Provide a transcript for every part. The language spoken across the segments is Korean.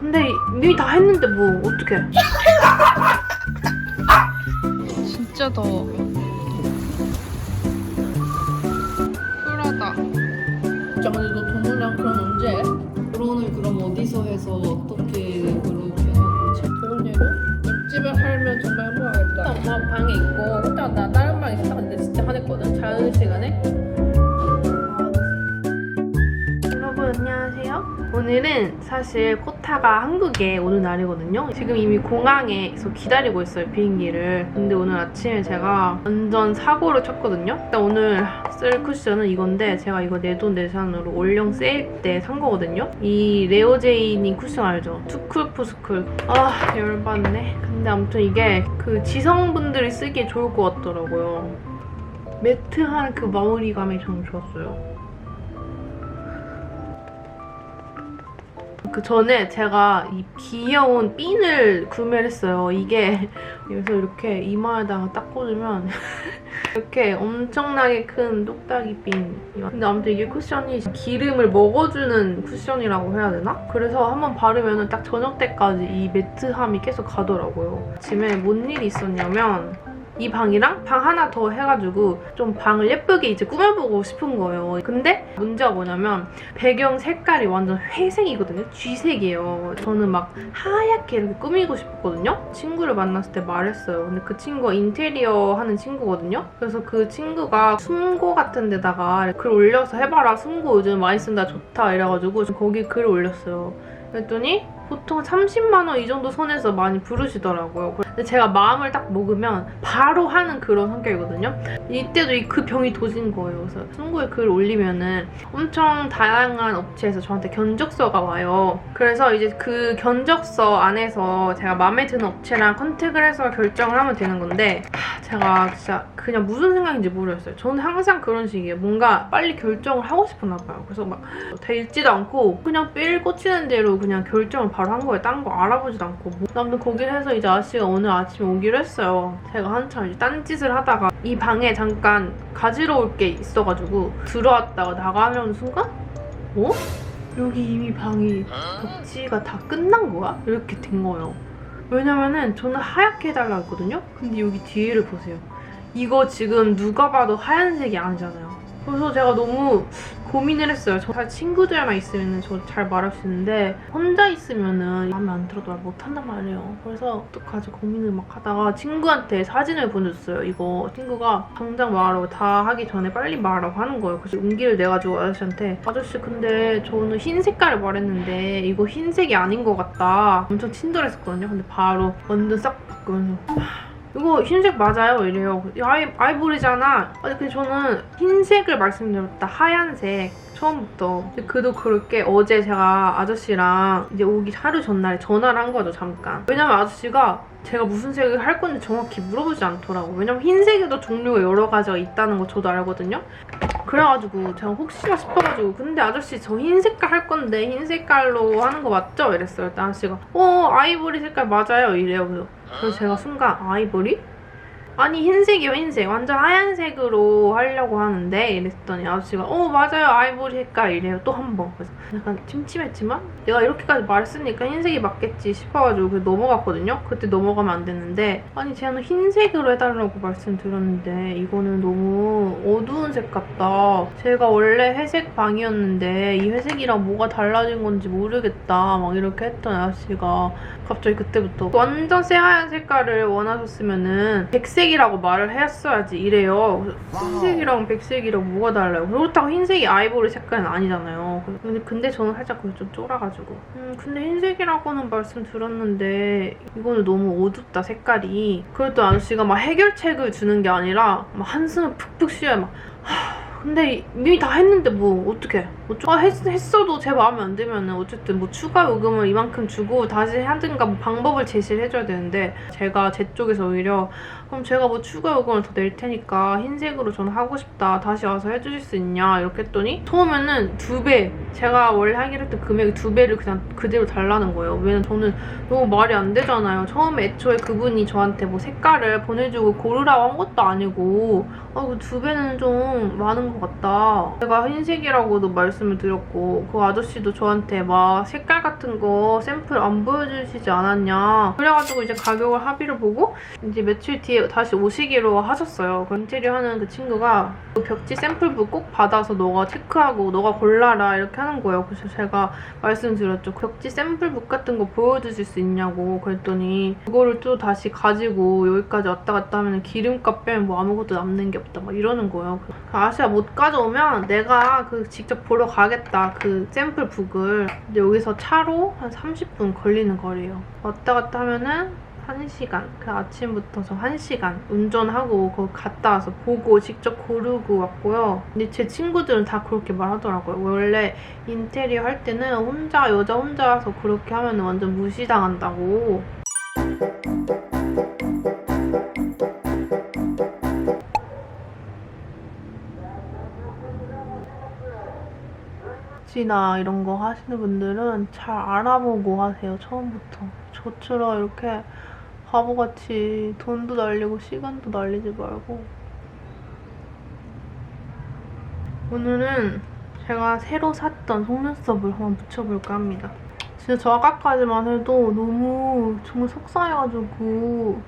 근데 이미 다 했는데 뭐 어떡해. 진짜 더워. 쿨하다. 진짜 근데 너 동호랑 그럼 언제 해? 결혼을 그럼 어디서 해서 어떻게 그렇게 하고 좋은 예로? 옆집에 살면 정말 행복하겠다. 엄마 방에 있고 혼자 나 다른 방에 있어. 근데 진짜 화냈거든. 자유 시간에. 여러분 안녕하세요. 오늘은 사실 코타가 한국에 오는 날이거든요. 지금 이미 공항에서 기다리고 있어요, 비행기를. 근데 오늘 아침에 제가 완전 사고를 쳤거든요. 일단 오늘 쓸 쿠션은 이건데 제가 이거 내돈내산으로 올영 세일 때 산 거거든요. 이 레오제이님 쿠션 알죠? 투쿨푸스쿨. 아 열받네. 근데 아무튼 이게 그 지성분들이 쓰기에 좋을 것 같더라고요. 매트한 그 마무리감이 참 좋았어요. 그 전에 제가 이 귀여운 핀을 구매를 했어요. 이게 여기서 이렇게 이마에다가 딱 꽂으면 이렇게 엄청나게 큰 똑딱이 핀. 근데 아무튼 이게 쿠션이 기름을 먹어주는 쿠션이라고 해야 되나? 그래서 한번 바르면 딱 저녁 때까지 이 매트함이 계속 가더라고요. 아침에 뭔 일이 있었냐면 이 방이랑 방 하나 더 해가지고 좀 방을 예쁘게 이제 꾸며보고 싶은 거예요. 근데 문제가 뭐냐면 배경 색깔이 완전 회색이거든요. 쥐색이에요. 저는 막 하얗게 이렇게 꾸미고 싶었거든요. 친구를 만났을 때 말했어요. 근데 그 친구가 인테리어 하는 친구거든요. 그래서 그 친구가 숨고 같은 데다가 글 올려서 해봐라. 숨고 요즘 많이 쓴다 좋다 이래가지고 거기 글을 올렸어요. 그랬더니 보통 30만 원 이 정도 선에서 많이 부르시더라고요. 근데 제가 마음을 딱 먹으면 바로 하는 그런 성격이거든요. 이때도 그 병이 도진 거예요. 그래서 승구에 글 올리면은 엄청 다양한 업체에서 저한테 견적서가 와요. 그래서 이제 그 견적서 안에서 제가 마음에 드는 업체랑 컨택을 해서 결정을 하면 되는 건데 제가 진짜 그냥 무슨 생각인지 모르겠어요. 저는 항상 그런 식이에요. 뭔가 빨리 결정을 하고 싶었나 봐요. 그래서 막 다 읽지도 않고 그냥 삘 꽂히는 대로 그냥 결정을 바로 한 거예요. 딴 거 알아보지도 않고. 아무튼 거기를 해서 이제 아저씨가 오늘 아침에 오기로 했어요. 제가 한참 이제 딴짓을 하다가 이 방에 잠깐 가지러 올 게 있어가지고 들어왔다가 나가는 순간 어? 여기 이미 방이 벽지가 다 끝난 거야? 이렇게 된 거예요. 왜냐면은 저는 하얗게 해달라고 했거든요? 근데 여기 뒤에를 보세요. 이거 지금 누가 봐도 하얀색이 아니잖아요. 그래서 제가 너무 고민을 했어요. 저 친구들만 있으면 저 잘 말할 수 있는데 혼자 있으면은 마음에 안 들어도 말 못한단 말이에요. 그래서 어떡하지 고민을 막 하다가 친구한테 사진을 보내줬어요. 이거 친구가 당장 말하라고 다 하기 전에 빨리 말하라고 하는 거예요. 그래서 용기를 내가지고 아저씨한테 아저씨 근데 저는 흰 색깔을 말했는데 이거 흰색이 아닌 것 같다. 엄청 친절했었거든요. 근데 바로 완전 싹 바꾸면서 이거 흰색 맞아요? 이래요. 아이보리잖아. 아니 근데 저는 흰색을 말씀드렸다. 하얀색. 처음부터. 근데 그도 그렇게 어제 제가 아저씨랑 이제 오기 하루 전날에 전화를 한 거죠, 잠깐. 왜냐면 아저씨가 제가 무슨 색을 할 건지 정확히 물어보지 않더라고요. 왜냐면 흰색에도 종류가 여러 가지가 있다는 거 저도 알거든요. 그래가지고 제가 혹시나 싶어가지고 근데 아저씨 저 흰 색깔 할 건데 흰 색깔로 하는 거 맞죠? 이랬어요. 일단 아저씨가 아이보리 색깔 맞아요. 이래요. 그래서 제가 순간 아이보리? 아니 흰색이요 흰색. 완전 하얀색으로 하려고 하는데 이랬더니 아저씨가 맞아요 아이보리 색깔 이래요. 또 한 번. 그래서 약간 침침했지만 내가 이렇게까지 말했으니까 흰색이 맞겠지 싶어가지고 그냥 넘어갔거든요. 그때 넘어가면 안 됐는데 아니 쟤는 흰색으로 해달라고 말씀드렸는데 이거는 너무 어두운 색 같다. 제가 원래 회색 방이었는데 이 회색이랑 뭐가 달라진 건지 모르겠다 막 이렇게 했던 아저씨가 갑자기 그때부터 완전 새하얀 색깔을 원하셨으면은 백색이라고 말을 했어야지 이래요. 흰색이랑 백색이랑 뭐가 달라요? 그렇다고 흰색이 아이보리 색깔은 아니잖아요. 근데 저는 살짝 그게 좀 쫄아가지고 근데 흰색이라고는 말씀드렸는데 이거는 너무 어둡다 색깔이. 그랬더니 아저씨가 막 해결책을 주는 게 아니라 막 한숨을 푹푹 쉬어요. 막 근데 이미 다 했는데 뭐 어떡해. 했어도 제 마음에 안 들면은 어쨌든 뭐 추가 요금을 이만큼 주고 다시 하든가 뭐 방법을 제시를 해줘야 되는데 제가 제 쪽에서 오히려 그럼 제가 뭐 추가 요금을 더 낼 테니까 흰색으로 저는 하고 싶다. 다시 와서 해주실 수 있냐 이렇게 했더니 처음에는 2배 제가 원래 하기로 했던 금액이 2배를 그냥 그대로 달라는 거예요. 왜냐면 저는 너무 말이 안 되잖아요. 처음에 애초에 그분이 저한테 뭐 색깔을 보내주고 고르라고 한 것도 아니고 2배는 좀 많은 것 같다. 제가 흰색이라고도 말씀을 드렸고 그 아저씨도 저한테 막 색깔 같은 거 샘플 안 보여주시지 않았냐 그래가지고 이제 가격을 합의를 보고 이제 며칠 뒤에 다시 오시기로 하셨어요. 그 인테리어 하는 그 친구가 그 벽지 샘플북 꼭 받아서 너가 체크하고 너가 골라라 이렇게 하는 거예요. 그래서 제가 말씀드렸죠. 벽지 샘플북 같은 거 보여주실 수 있냐고 그랬더니 그거를 또 다시 가지고 여기까지 왔다 갔다 하면 기름값 빼면 뭐 아무것도 남는 게 없다 막 이러는 거예요. 아시아 못 가져오면 내가 그 직접 보러 가겠다 그 샘플북을. 근데 여기서 차로 한 30분 걸리는 거리예요. 왔다 갔다 하면은 1시간. 그 아침부터 저 1시간 운전하고 거기 갔다 와서 보고 직접 고르고 왔고요. 근데 제 친구들은 다 그렇게 말하더라고요. 원래 인테리어 할 때는 혼자 여자 혼자서 그렇게 하면 완전 무시당한다고. 나 이런 거 하시는 분들은 잘 알아보고 하세요. 처음부터. 저처럼 이렇게 바보같이 돈도 날리고 시간도 날리지 말고. 오늘은 제가 새로 샀던 속눈썹을 한번 붙여볼까 합니다. 진짜 저 아까까지만 해도 너무 정말 속상해가지고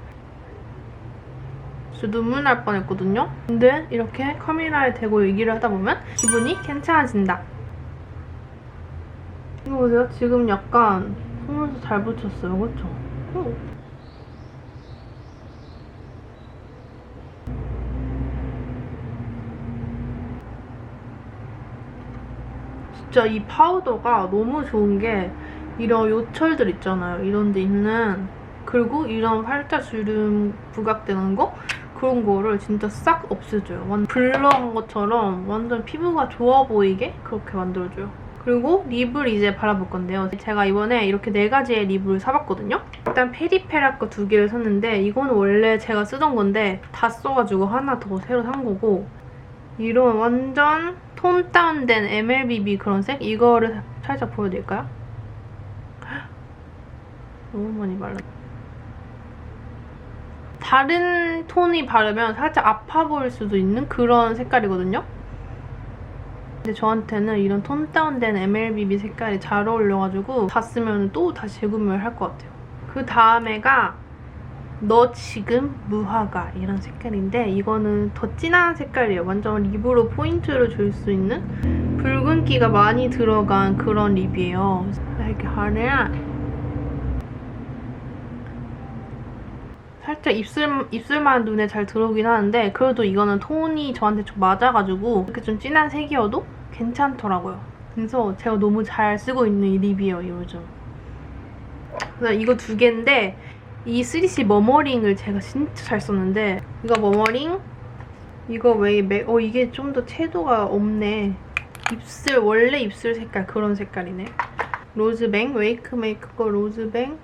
진짜 눈물 날 뻔했거든요. 근데 이렇게 카메라에 대고 얘기를 하다 보면 기분이 괜찮아진다. 이거 보세요. 지금 약간 속눈썹 잘 붙였어요. 그쵸? 진짜 이 파우더가 너무 좋은 게 이런 요철들 있잖아요. 이런 데 있는 그리고 이런 팔자주름 부각되는 거 그런 거를 진짜 싹 없애줘요. 완전 블러한 것처럼 완전 피부가 좋아 보이게 그렇게 만들어줘요. 그리고 립을 이제 발라볼 건데요. 제가 이번에 이렇게 4가지의 립을 사봤거든요. 일단 페리페라 거 2개를 샀는데 이거는 원래 제가 쓰던 건데 다 써가지고 하나 더 새로 산 거고 이런 완전 톤 다운된 MLBB 그런 색? 이거를 살짝 보여드릴까요? 너무 많이 발랐다. 다른 톤이 바르면 살짝 아파 보일 수도 있는 그런 색깔이거든요. 근데 저한테는 이런 톤 다운된 MLBB 색깔이 잘 어울려가지고 다 쓰면 또 다시 재구매를 할 것 같아요. 그 다음에가 너 지금 무화과 이런 색깔인데 이거는 더 진한 색깔이에요. 완전 립으로 포인트를 줄 수 있는 붉은기가 많이 들어간 그런 립이에요. 이렇게 하면 살짝 입술만 눈에 잘 들어오긴 하는데 그래도 이거는 톤이 저한테 좀 맞아가지고 이렇게 좀 진한 색이어도 괜찮더라고요. 그래서 제가 너무 잘 쓰고 있는 이 립이에요, 요즘. 그래서 이거 2개인데 이 3C 머머링을 제가 진짜 잘 썼는데 이거 머머링 이거 왜 이게 좀 더 채도가 없네. 원래 입술 색깔 그런 색깔이네. 로즈뱅 웨이크 메이크업 거 로즈뱅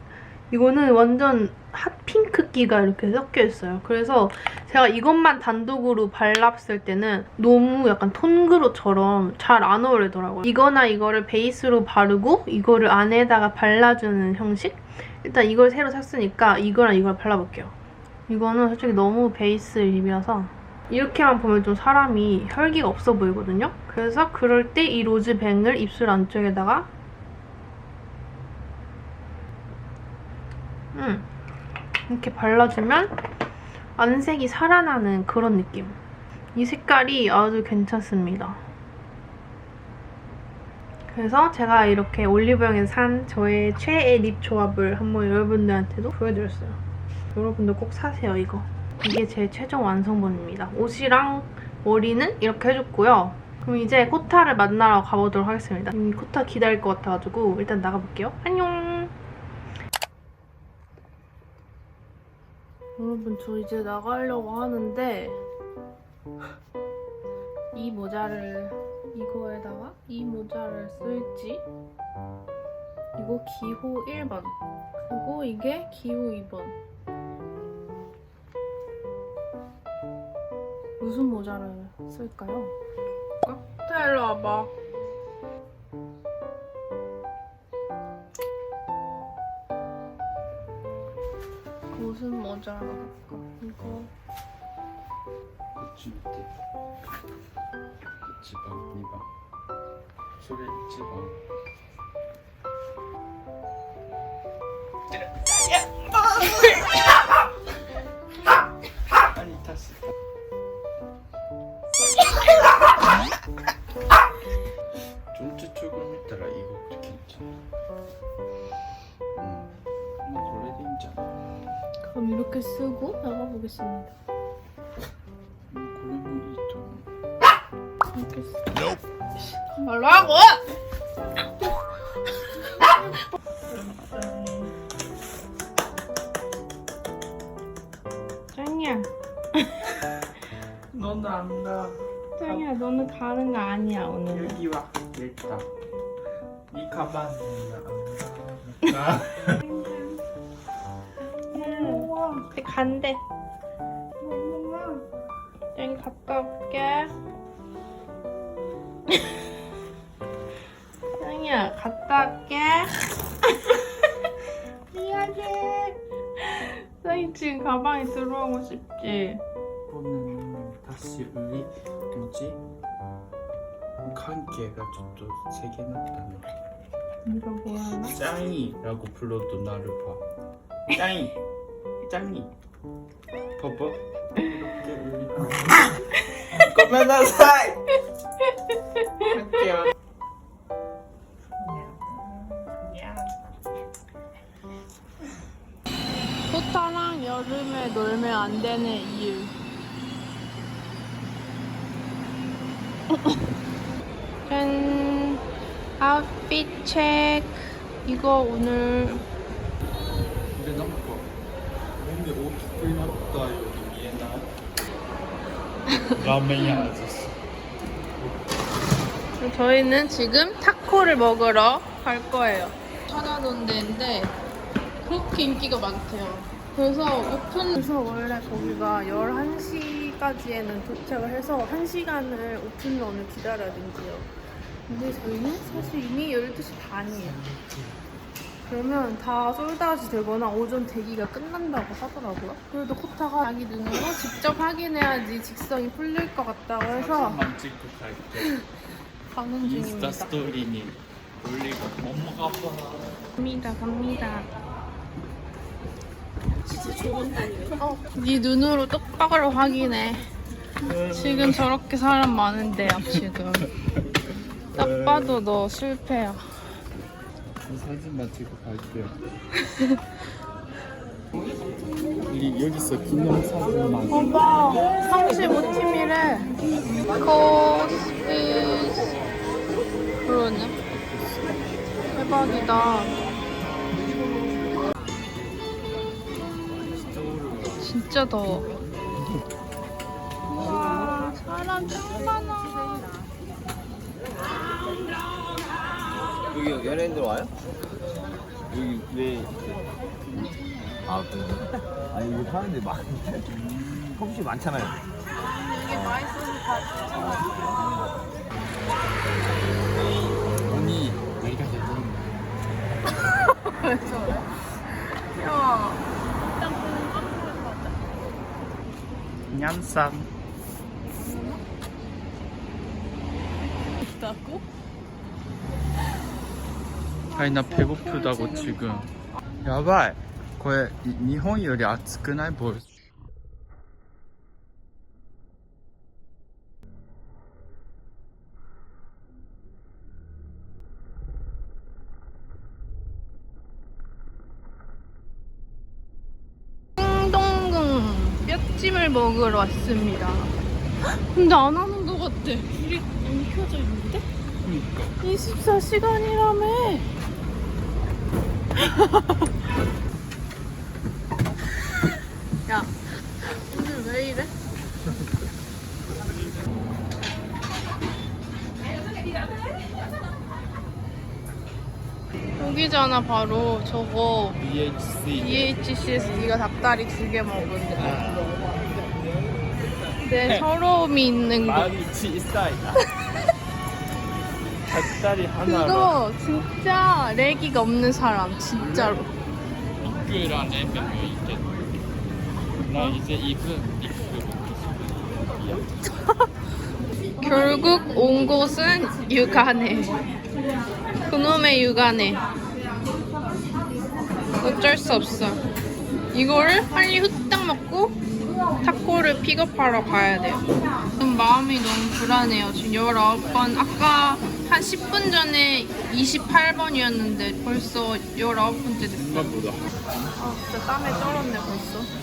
이거는 완전 핫핑크기가 이렇게 섞여있어요. 그래서 제가 이것만 단독으로 발랐을 때는 너무 약간 톤그로처럼 잘 안 어울리더라고요. 이거나 이거를 베이스로 바르고 이거를 안에다가 발라주는 형식? 일단 이걸 새로 샀으니까 이거랑 이걸 발라볼게요. 이거는 솔직히 너무 베이스 립이라서 이렇게만 보면 좀 사람이 혈기가 없어 보이거든요? 그래서 그럴 때 이 로즈뱅을 입술 안쪽에다가 이렇게 발라주면 안색이 살아나는 그런 느낌. 이 색깔이 아주 괜찮습니다. 그래서 제가 이렇게 올리브영에서 산 저의 최애 립 조합을 한번 여러분들한테도 보여드렸어요. 여러분도 꼭 사세요, 이거. 이게 제 최종 완성본입니다. 옷이랑 머리는 이렇게 해줬고요. 그럼 이제 코타를 만나러 가보도록 하겠습니다. 이미 코타 기다릴 것 같아가지고 일단 나가볼게요. 안녕! 여러분, 저 이제 나가려고 하는데 이 모자를 이거에다가 이 모자를 쓸지 이거 기호 1번 그리고 이게 기호 2번 무슨 모자를 쓸까요? 일로 와봐. 무슨 모자를 할까? 이거 그치 밑에 그치 봐. 소리 찍어. 아니 다시. 전체 조금 있더라 이거 괜찮아. 원래 괜찮아. 그럼 이렇게 쓰고 나가보겠습니다. 그러면 좀. 이렇게 쓰. 말라고! 짱이야, 넌 안다. 짱이야, 너는 가는 거 아니야 오늘. 여기 와. 됐다. 이 가방은 안다. 근데 간대. 짱이 갔다 올게. 짱이야, 갔다 올게. 미안해. 짱이 지금 가방에 들어오고 싶지? 오늘 다시 우리 뭐지? 관계가 좀 세게났다는 이거 뭐하나? 짱이라고 불러도 나를 봐. 짱이 짱이 봐봐 이렇게 우리 고멘나사이 할게요. 코타랑 여름에 놀면 안 되는 이유. 짠! 아웃핏 체크. 이거 오늘 근데 너무 커. 몸에 옷 불났다 여기 위에나. 라면이 아저씨. 저희는 지금 타코를 먹으러 갈 거예요. 찾아놓은 데인데 그렇게 인기가 많대요. 그래서 원래 거기가 11시까지에는 도착을 해서 1시간을 오픈런을 기다려야 된대요. 근데 저희는 사실 이미 12시 반이에요. 그러면 다 솔드아웃이 되거나 오전 대기가 끝난다고 하더라고요. 그래도 코타가 자기 눈으로 직접 확인해야지 직성이 풀릴 것 같다고 해서 사진만 찍고 갈게. 가는 인스타 중입니다. 스토리니 올리고 엄마가 아파. 갑니다. 네 눈으로 똑바로 확인해. 지금 저렇게 사람 많은데요, 지금. 딱 봐도 너 실패야. 사진만 찍고 갈게요. 우리 여기서 기념사진만. 봐봐, 35팀이래. 코스 그러네. 대박이다. 진짜 더워. 우와, 사람 짱 많아. 여기 연예인들 와요? 여기 왜? 아 그래? 아니 여기 사람들이 많은데 컵이 많잖아요. 이게 맛있으니까. 언니 내가 제일 왜 저래? 야, 일단 그는 깜빡할 것 같아. 냠쌈. 있다고? 아니 나 배고프다고 지금. 야바이. これ日本より暑くないボル？ 홍동궁 뼈찜을 먹으러 왔습니다. 근데 안 하는 것 같아. 불이 안 켜져 있는데? 그니까. 24시간이라며. 야, 오늘 왜 이래? 여기잖아, 바로 저거. EHC에서 네가 닭다리 2개 먹은데. 내 서러움이 있는 거. 마음이 치사이다. 닭다리 하나로. 그거 진짜 레기가 없는 사람, 진짜로. 이끌 안에 몇 명 있겠네. 나 이제 이거 먹고 싶어. 결국 온 곳은 육안에. 그놈의 육안에. 어쩔 수 없어. 이거를 빨리 후딱 먹고 타코를 픽업하러 가야 돼요. 지금 마음이 너무 불안해요. 지금 19번, 아까 한 10분 전에 28번이었는데 벌써 19번째 됐어요. 생각보다. 아 진짜 땀에 쩔었네 벌써.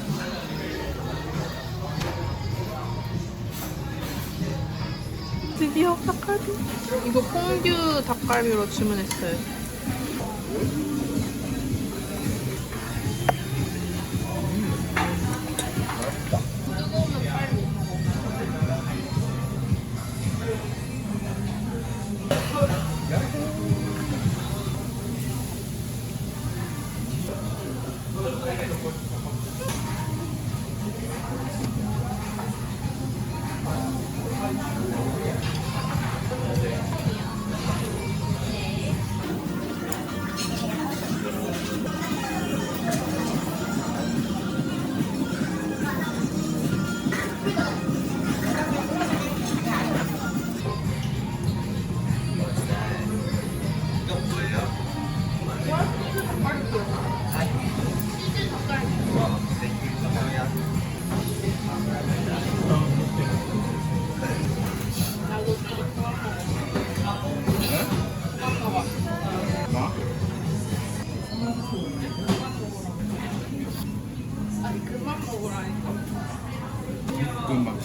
드디어 닭갈비. 이거 퐁듀 닭갈비로 주문했어요. 음악.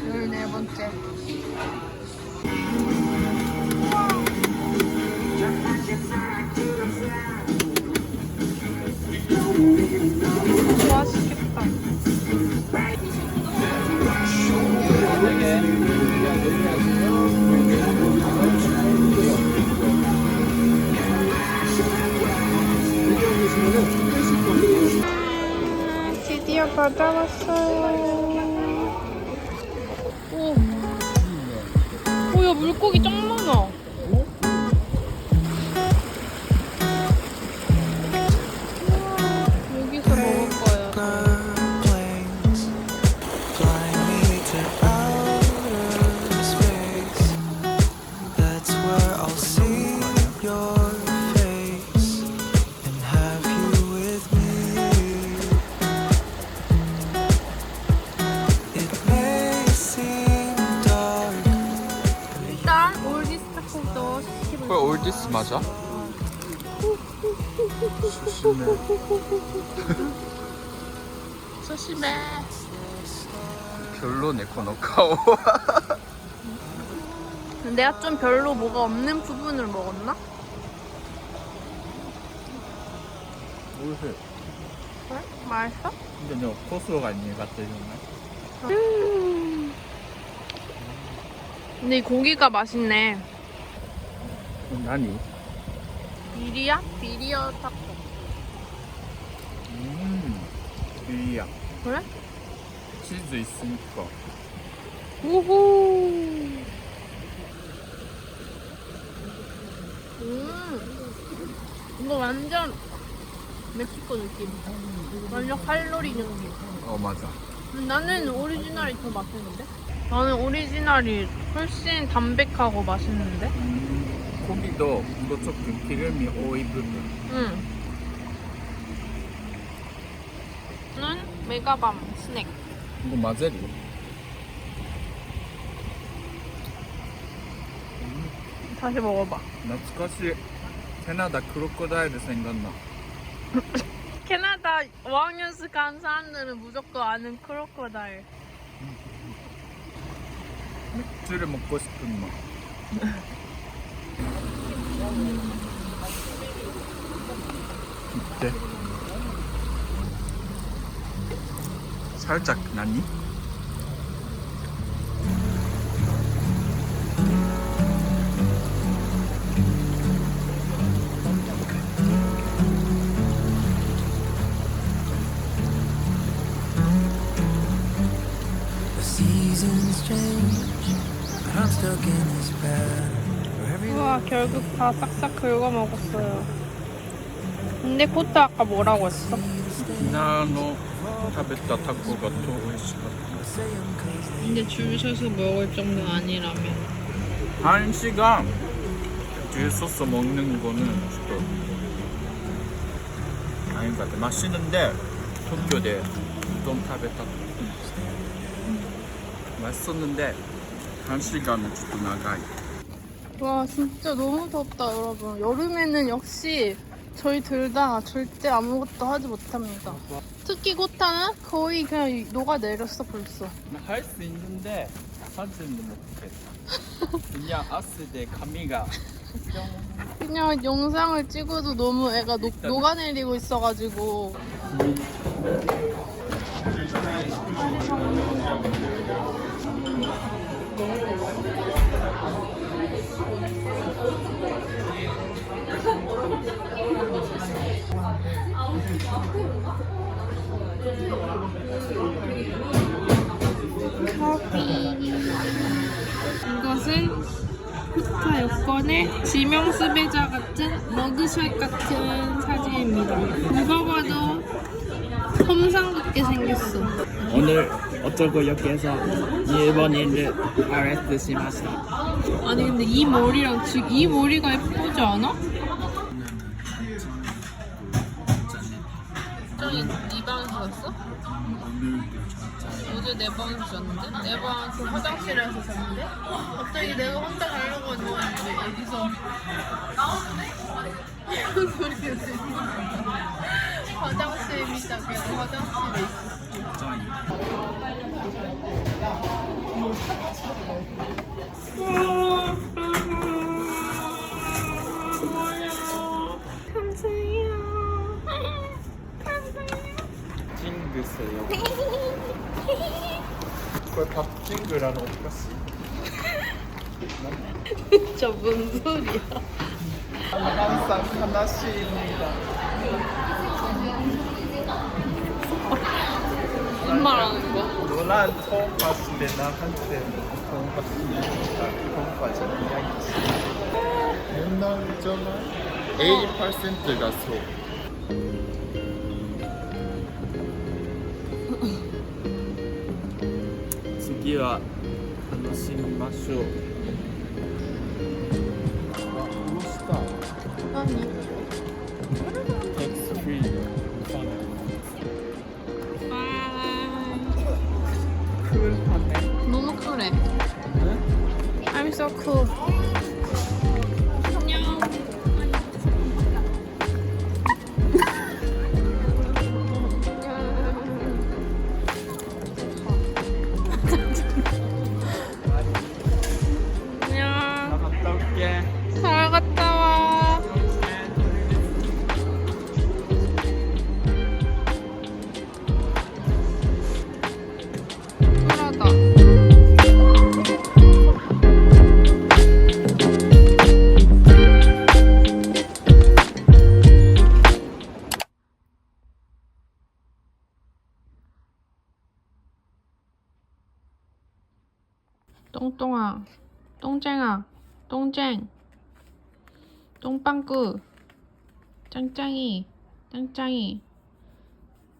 14번째. 맛있겠다. 드디어 받아왔어요. 오. 오, 야, 물고기 짱 많아. 우와, 여기서 먹을 거예요. planes flying me to outer space. That's where I'll see your face and have you with me. It may seem dark. 일단 올디스 타코도 시키고 그거 올디스 맞아? 조심해. 별로네 코노카오. 내가 좀 별로 뭐가 없는 부분을 먹었나? 모르겠어. 그래? 맛있어? 근데 너 코스로가 있는 것 같아 정말. 근데 이 고기가 맛있네. 나니? 비리야? 비리어 타코. 비리야. 그래? 치즈 있으니까. 우후. 이거 완전 멕시코 느낌. 완전 칼로리 느낌. 어 맞아. 나는 오리지널이 더 맛있는데? 나는 오리지널이 훨씬 담백하고 맛있는데? 고기도 이거 조금 기름이 오이 부분. 응. 는 메가밤 스낵. 이거 마제리. 다시 먹어봐. 懐かしい. 캐나다 크로코다일 생각나. 캐나다 어학연수 간 사람들은 무조건 아는 크로커다일. 맥주를 먹고 싶은 맛. 어때? 살짝 나니? The seasons change, but I'm stuck in this bed. Where every 우와, 결국 다 싹싹 긁어 먹었어요. 근데 코타 아까 뭐라고 했어? 昨日の食べたタコが超美味しかった。say I'm crazy. 근데 줄 서서 먹을 정도 아니라면. 1시간 줄 서서 먹는 거는 또 아닌 것 같아. 맛있는데 도쿄대 우동 타베타 맛있었는데 1시간은 좀 나가요. 와 진짜 너무 덥다 여러분. 여름에는 역시 저희 둘 다 절대 아무것도 하지 못합니다. 특히 고타는 거의 그냥 녹아내렸어 벌써. 할 수 있는데 하지는 못해. 그냥 왔을 때 감미가 그냥 영상을 찍어도 너무 애가 녹아내리고 있어가지고. 이것은 후타 여권의 지명수배자 같은 머그샷 같은 사진입니다. 누가 봐도 험상 같게 생겼어. 오늘 어쩌고 여기에서 일본인을 아레스트しました. 아니 근데 이 머리랑 지금 이 머리가 예쁘지 않아? 짱이 네 방에서 잤어? 어제 내 방에서 잤는데? 내 방에서 화장실에서 잤는데? 갑자기 내가 혼자 자려고 누웠는데 어디서 무슨 소리야 지금. 화장실 밑에 화장실에 있었어. 찡그세요. 그걸 박찡그라는 오빠씨. 진짜 뭔 소리야. 항상 하나씩입니다. 무슨 말 하는 거야? 노란 통과스인데 나한테 통과스입니다. 통과스는 양이지. 맨날 정말 80%가 소.次は楽しみましょう。あ、どうした何？Tax free fun. 쿨하네. 너무 쿨해. I'm so cool. 안녕. 나 갔다 올게. 잘 갔다 와. 쿨하다. 똥똥아, 똥쟁아, 똥쟁, 똥빵꾸, 짱짱이, 짱짱이,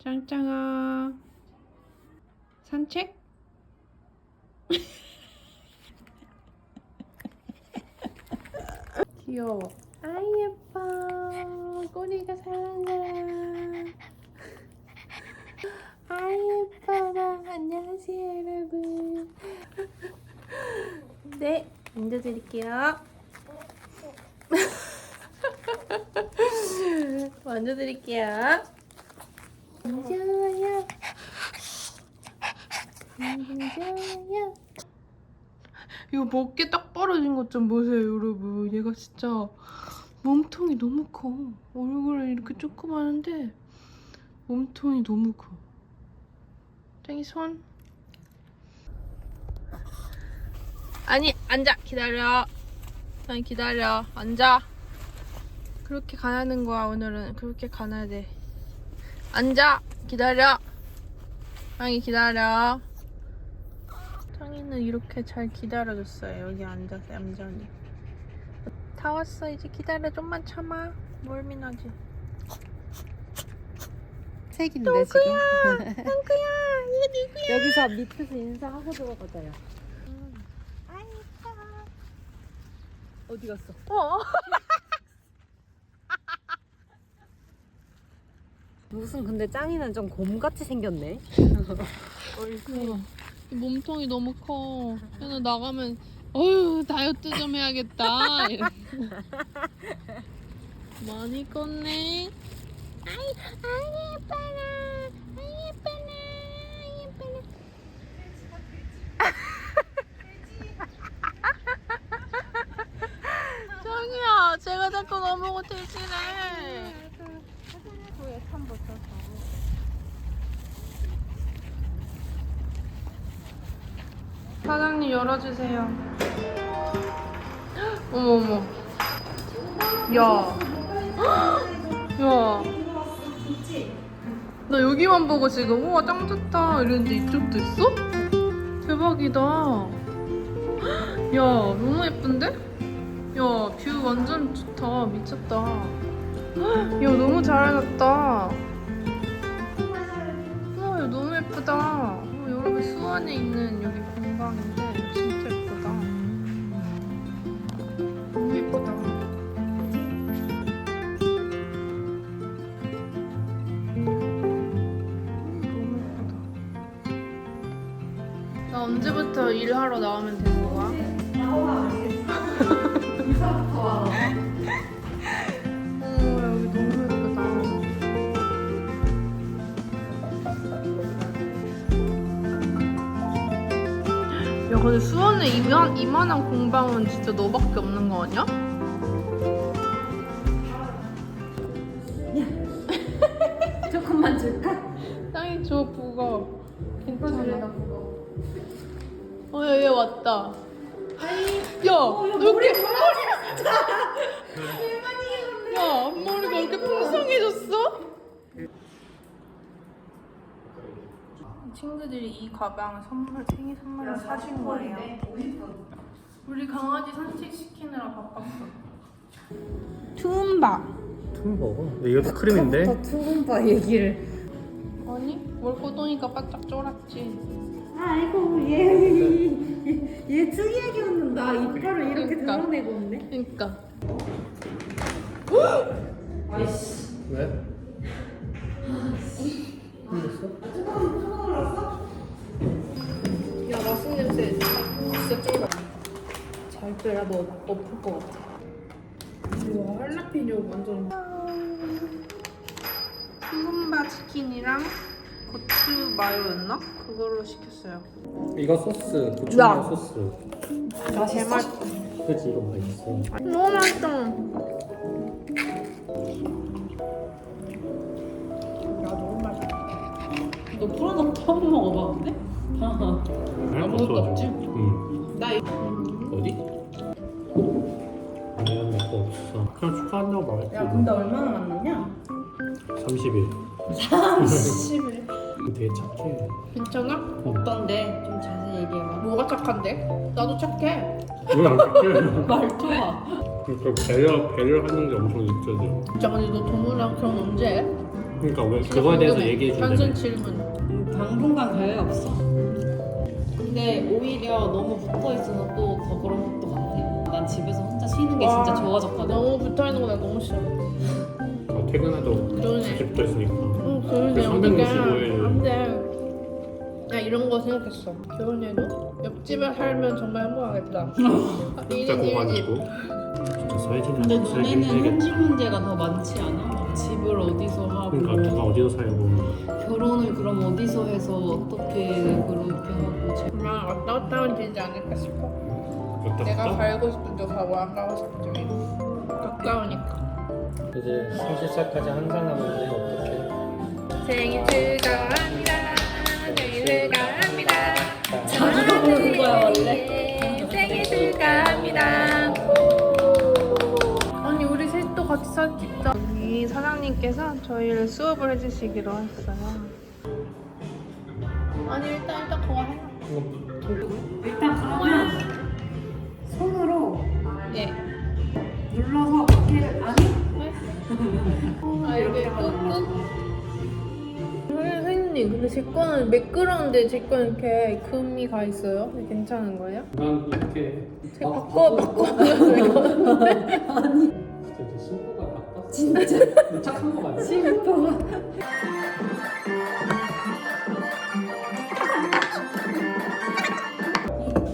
짱짱아, 산책? 귀여워. 아 예뻐. 꼬리가 사랑사랑. 아 예뻐라. 안녕하세요 여러분. 네, 만져드릴게요. 만져드릴게요. 만져요. 만져요. 이거 먹기 딱 벌어진 것 좀 보세요 여러분. 얘가 진짜 몸통이 너무 커. 얼굴은 이렇게 조그마한데 몸통이 너무 커. 짱이 손. 아니 앉아. 기다려. 아니 기다려. 앉아. 그렇게 가는 거야 오늘은. 그렇게 가야 돼. 앉아. 기다려. 짱이 기다려. 짱이는 이렇게 잘 기다려줬어요. 여기 앉아서 얌전히. 다 왔어. 이제 기다려. 좀만 참아. 멀미나지. 책인데 지금. 똥꾸야 이거 누구야? 여기서 밑에서 인사하고 들어가자요. 어디 갔어? 무슨 근데 짱이는 좀 곰같이 생겼네. 몸통이 너무 커. 그래서 나가면 어휴 다이어트 좀 해야겠다. 많이 컸네. 저기야, 제가 자꾸 너무 돼지래. 사장님 열어주세요. 어머. 야. 야. 나 여기만 보고 지금 우와 짱 좋다 이랬는데 이쪽도 있어? 대박이다. 야 너무 예쁜데? 야 뷰 완전 좋다. 미쳤다. 야 너무 잘 해놨다. 우와 야 너무 예쁘다. 여러분 수원에 있는 여기 공방인데 진짜 예쁘다. 너무 예쁘다. 나 언제부터 일하러 나오면 되는 거야? 여기 너무 예쁘다. 야 근데 수원에 이만한 공방은 진짜 너밖에 없는 거 아니야? 조금만 줄까? 땅이 줘 부거. 괜찮아. 얘 왔다. 야, 너 이렇게 야, 앞머리가 이렇게 풍성해졌어? 친구들이 이 가방 생일 선물로 사준 거예요. 우리 강아지 산책시키느라 바빴어. 투움바. 먹어. 근데 이것도 크림인데? 투움바 얘기를. 아니, 멀꼬도니까 바짝 쫄았지. 아이고 얘 특이하게 웃는다. 이빨을 이렇게 그러니까. 드러내고 웃네. 그니까. 왜? 야, 맛있는 냄새 진짜 쫄아. 잘 빼라, 너 엎을 것 같아. 우와, 할라피뇨 완전. 투움바 치킨이랑 고추 마요였나? 그걸로 시켰어요. 이거 소스, 고추장 소스. 제맛. 그치, 이거 맛있어. 너무 맛있다. 너 프로덕트 한 번 먹어봤는데? 아무것도 없지? 응. 나 어디? 내가 먹고 없어. 그냥 축하한다고 말했지. 야 근데 얼마나 만났냐? 30일. 30일. 되게 착해. 괜찮아? 어떤데? 좀 자세히 얘기해봐. 뭐가 착한데? 나도 착해. 왜 안 착해? 말투가. 그러니까 배려하는 게 엄청 느껴져. 진짜 근데 너 동물이랑 결혼 언제 해? 그러니까 왜 그거에 대해서 궁금해. 얘기해 단순 준다며. 질문. 당분간 기회 없어. 근데 오히려 너무 붙어 있어서 또 더 그런 것도 같아. 난 집에서 혼자 쉬는 게 진짜 좋아졌거든. 너무 붙어있는 거 나 너무 싫어. 퇴근해도 그러네. 집도 있으니까. 그러네. 365일. 안 돼. 나 이런 거 생각했어. 결혼해도 옆집에 살면 정말 행복하겠다. 진짜 1인 그거 1집. 아니고. 진짜 서해진이 근데 진짜 너네는 힘들겠다. 현지 문제가 더 많지 않아? 막 집을 어디서 하고 그러니까 누가 어디서 살고. 결혼을 그럼 어디서 해서 어떻게 그렇게 하고 그냥 왔다 갔다 하면 되지 않을까 싶어. 어떻다 내가 살고 싶은 데 가고 안 가고 싶은 데 가까우니까. 이제 30살까지 한 살 남았는데 어떡해. 생일 축하합니다. 생일 축하합니다. 자기가 부르는 거야 원래. 생일 축하합니다. 아니 우리 셋도 같이 사진 찍자. 여기 사장님께서 저희를 수업을 해주시기로 했어요. 아니 일단 그거 해. 일단 그러면 손으로 예. 눌러서 어깨를 아니 아 이렇게 꾹꾹. 선생님 근데 제 거는 매끄러운데 제 거는 이렇게 금이 가 있어요. 괜찮은 거예요? 난 이렇게 제가 바꿔주세요 이거. 진짜 신부가 바꿨어. 진짜 착한 거 맞아?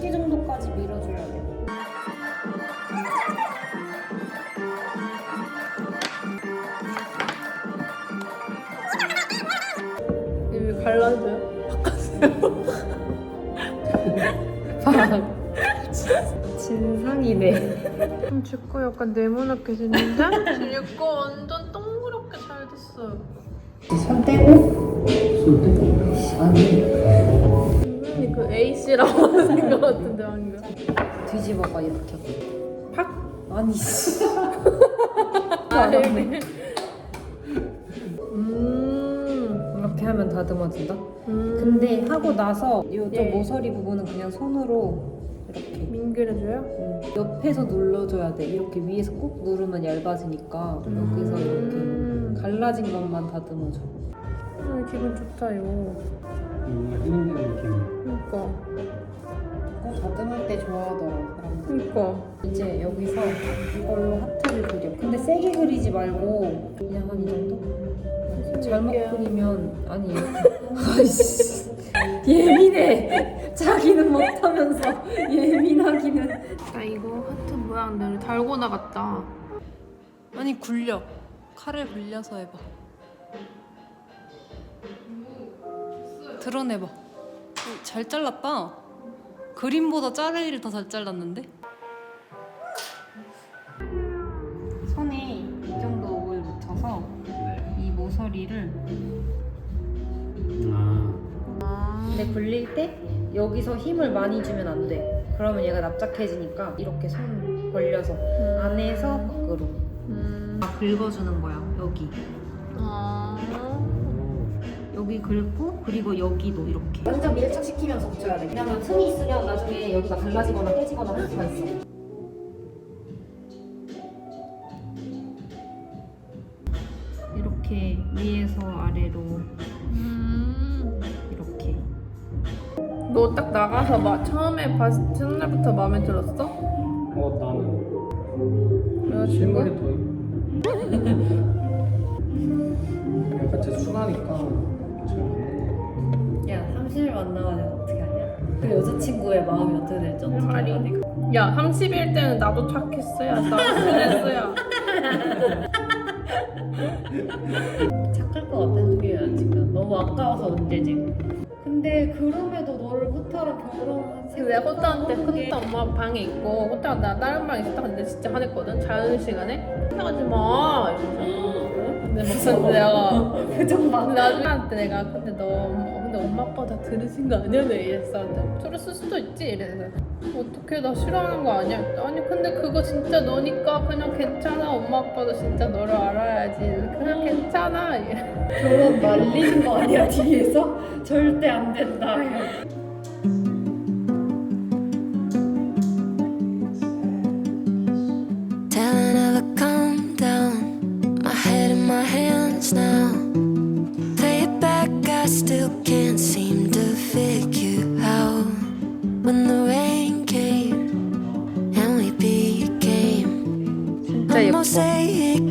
이 정도까지 밀어줘야 돼. 이거 갈라져요? 진상이네. 제거 약간 네모나게 됐는데 제거 완전 동그랗게 잘 됐어요. 손 떼고? 손 떼고? 아니. 선생님 그 A씨라고 하신 것 같은데 방금. 뒤집어봐 이렇게. 팍? 아니 씨. 알았네. 이렇게 하면 다듬어진다. 근데 하고 나서 요쪽 예. 모서리 부분은 그냥 손으로 이렇게 민그려줘요? 옆에서 눌러줘야 돼. 이렇게 위에서 꾹 누르면 얇아지니까 여기서 이렇게 갈라진 것만 다듬어줘. 기분 좋다 이거. 뭔가 힐링되는 느낌. 그니까. 다듬을 때 좋아하더라 사람들. 그니까. 이제 여기서 이걸로 하트를 그려. 근데 세게 그리지 말고 그냥 한 이 정도? 잘못 그리면 아니 아이씨 예민해. 자기는 못하면서 예민하기는. 나 이거 하트 모양대로 달고 나갔다. 아니 굴려. 칼을 굴려서 해봐. 드러내봐. 잘 잘랐다. 그림보다 자를 일을 더 잘 잘랐는데? 손에 이 정도 물 묻혀서 이 모서리를 근데 굴릴 때 여기서 힘을 많이 주면 안 돼. 그러면 얘가 납작해지니까 이렇게 손 벌려서 안에서 밖으로 긁어주는 거야. 여기 여기 긁고 그리고 여기도 이렇게 완전 밀착시키면서 붙여야 돼. 왜냐면 틈이 있으면 나중에 여기가 갈라지거나 깨지거나 할 수가 있어. 이렇게 위에서 아래로 이렇게. 너 딱 나가서 처음에 봤을 때 첫날부터 마음에 들었어? 나는 여자친구? 실물이 더 약간 제 순하니까 잘 맞는 거. 야 30일 만나가지고 어떻게 하냐? 그 여자친구의 마음이 어떻게 될지 어떻게 아니. 알아 내가? 야 30일 때는 나도 착했어야. 나도 그랬어야. 착할 것 같아 소리야 지금. 너무 아까워서 문제지. 근데 그럼에도 너를 호타로 결혼한 근데 내가 호타한테 호타 엄마 방에 있고 호타가 나 다른 방에 있었다 근데 진짜 화냈거든. 자는 시간에 하지 마 이러면서. 근데 막상 내가 표정 봐. 나중에 내가 근데 엄마 아빠 다 들으신 거 아니야? 내 이랬어. 근데 들었을 수도 있지 이래서 어떻게 나 싫어하는 거 아니야? 아니 근데 그거 진짜 너니까 그냥 괜찮아. 엄마 아빠도 진짜 너를 알아야지. 그냥 괜찮아. 이래. 결혼 말리는 거 아니야 뒤에서? 절대 안 된다. Tell her never calm down. My head in my hands now. Play it back, I still can't seem to figure out. When the rain came and we became. 진짜 I'm 예뻐. gonna say it